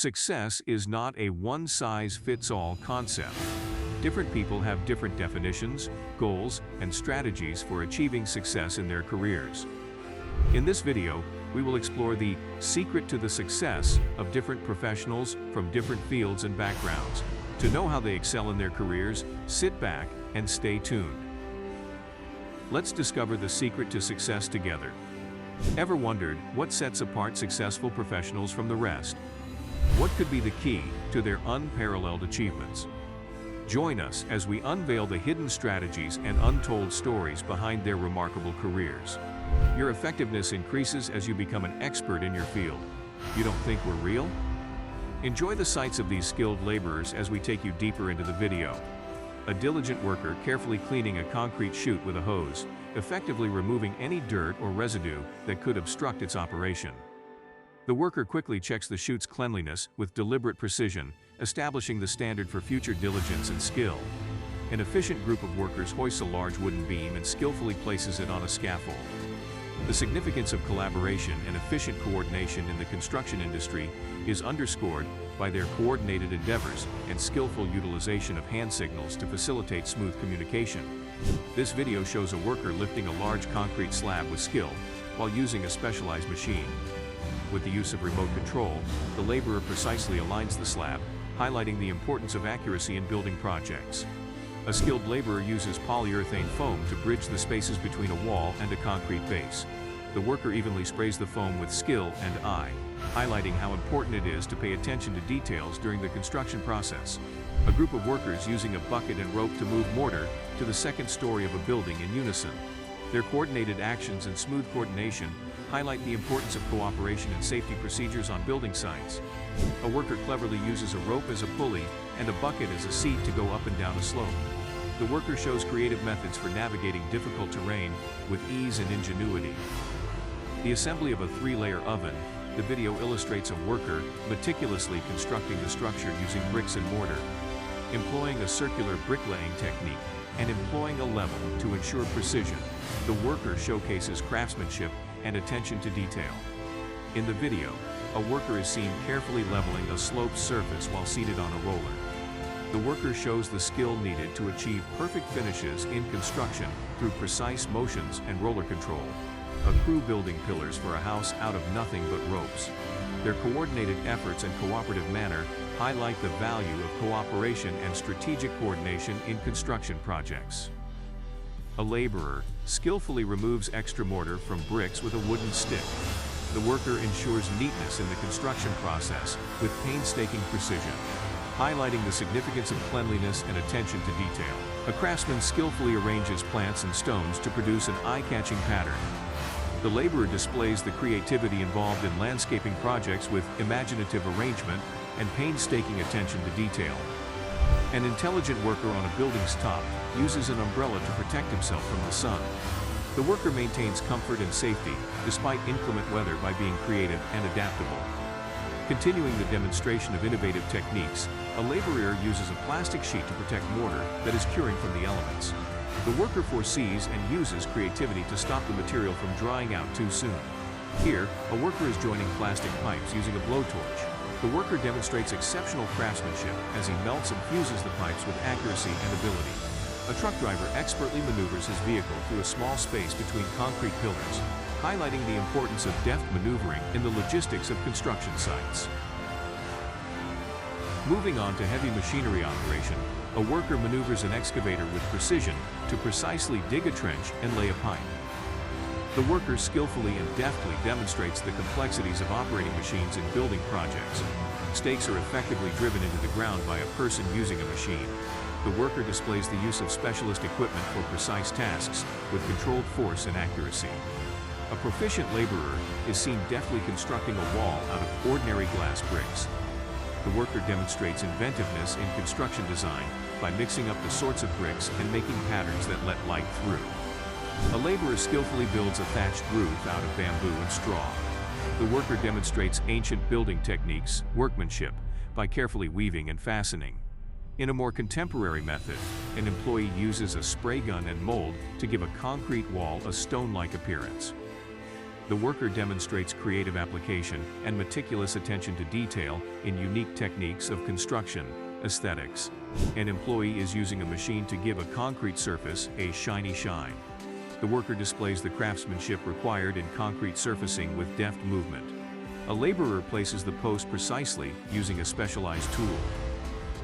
Success is not a one-size-fits-all concept. Different people have different definitions, goals, and strategies for achieving success in their careers. In this video, we will explore the secret to the success of different professionals from different fields and backgrounds. To know how they excel in their careers, sit back and stay tuned. Let's discover the secret to success together. Ever wondered what sets apart successful professionals from the rest? What could be the key to their unparalleled achievements? Join us as we unveil the hidden strategies and untold stories behind their remarkable careers. Your effectiveness increases as you become an expert in your field. You don't think we're real? Enjoy the sights of these skilled laborers as we take you deeper into the video. A diligent worker carefully cleaning a concrete chute with a hose, effectively removing any dirt or residue that could obstruct its operation. The worker quickly checks the chute's cleanliness with deliberate precision, establishing the standard for future diligence and skill. An efficient group of workers hoists a large wooden beam and skillfully places it on a scaffold. The significance of collaboration and efficient coordination in the construction industry is underscored by their coordinated endeavors and skillful utilization of hand signals to facilitate smooth communication. This video shows a worker lifting a large concrete slab with skill while using a specialized machine. With the use of remote control, the laborer precisely aligns the slab, highlighting the importance of accuracy in building projects. A skilled laborer uses polyurethane foam to bridge the spaces between a wall and a concrete base. The worker evenly sprays the foam with skill and eye, highlighting how important it is to pay attention to details during the construction process. A group of workers using a bucket and rope to move mortar to the second story of a building in unison. Their coordinated actions and smooth coordination highlight the importance of cooperation and safety procedures on building sites. A worker cleverly uses a rope as a pulley and a bucket as a seat to go up and down a slope. The worker shows creative methods for navigating difficult terrain with ease and ingenuity. The assembly of a 3-layer oven, the video illustrates a worker meticulously constructing the structure using bricks and mortar. Employing a circular bricklaying technique and employing a level to ensure precision, the worker showcases craftsmanship and attention to detail. In the video, a worker is seen carefully leveling a sloped surface while seated on a roller. The worker shows the skill needed to achieve perfect finishes in construction through precise motions and roller control. A crew building pillars for a house out of nothing but ropes. Their coordinated efforts and cooperative manner highlight the value of cooperation and strategic coordination in construction projects. A laborer skillfully removes extra mortar from bricks with a wooden stick. The worker ensures neatness in the construction process with painstaking precision, highlighting the significance of cleanliness and attention to detail. A craftsman skillfully arranges plants and stones to produce an eye-catching pattern. The laborer displays the creativity involved in landscaping projects with imaginative arrangement and painstaking attention to detail. An intelligent worker on a building's top uses an umbrella to protect himself from the sun. The worker maintains comfort and safety despite inclement weather by being creative and adaptable. Continuing the demonstration of innovative techniques, a laborer uses a plastic sheet to protect mortar that is curing from the elements. The worker foresees and uses creativity to stop the material from drying out too soon. Here, a worker is joining plastic pipes using a blowtorch. The worker demonstrates exceptional craftsmanship as he melts and fuses the pipes with accuracy and ability. A truck driver expertly maneuvers his vehicle through a small space between concrete pillars, highlighting the importance of deft maneuvering in the logistics of construction sites. Moving on to heavy machinery operation, a worker maneuvers an excavator with precision to precisely dig a trench and lay a pipe. The worker skillfully and deftly demonstrates the complexities of operating machines in building projects. Stakes are effectively driven into the ground by a person using a machine. The worker displays the use of specialist equipment for precise tasks with controlled force and accuracy. A proficient laborer is seen deftly constructing a wall out of ordinary glass bricks. The worker demonstrates inventiveness in construction design by mixing up the sorts of bricks and making patterns that let light through. A laborer skillfully builds a thatched roof out of bamboo and straw. The worker demonstrates ancient building techniques, workmanship, by carefully weaving and fastening. In a more contemporary method, an employee uses a spray gun and mold to give a concrete wall a stone-like appearance. The worker demonstrates creative application and meticulous attention to detail in unique techniques of construction aesthetics. An employee is using a machine to give a concrete surface a shiny shine. The worker displays the craftsmanship required in concrete surfacing with deft movement. A laborer places the post precisely using a specialized tool.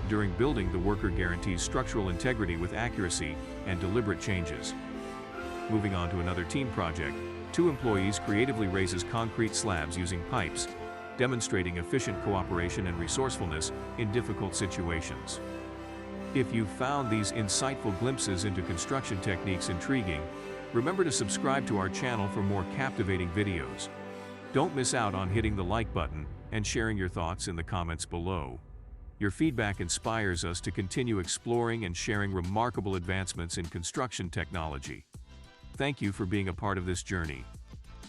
During building, the worker guarantees structural integrity with accuracy and deliberate changes. Moving on to another team project, two employees creatively raises concrete slabs using pipes, demonstrating efficient cooperation and resourcefulness in difficult situations. If you found these insightful glimpses into construction techniques intriguing, remember to subscribe to our channel for more captivating videos. Don't miss out on hitting the like button and sharing your thoughts in the comments below. Your feedback inspires us to continue exploring and sharing remarkable advancements in construction technology. Thank you for being a part of this journey.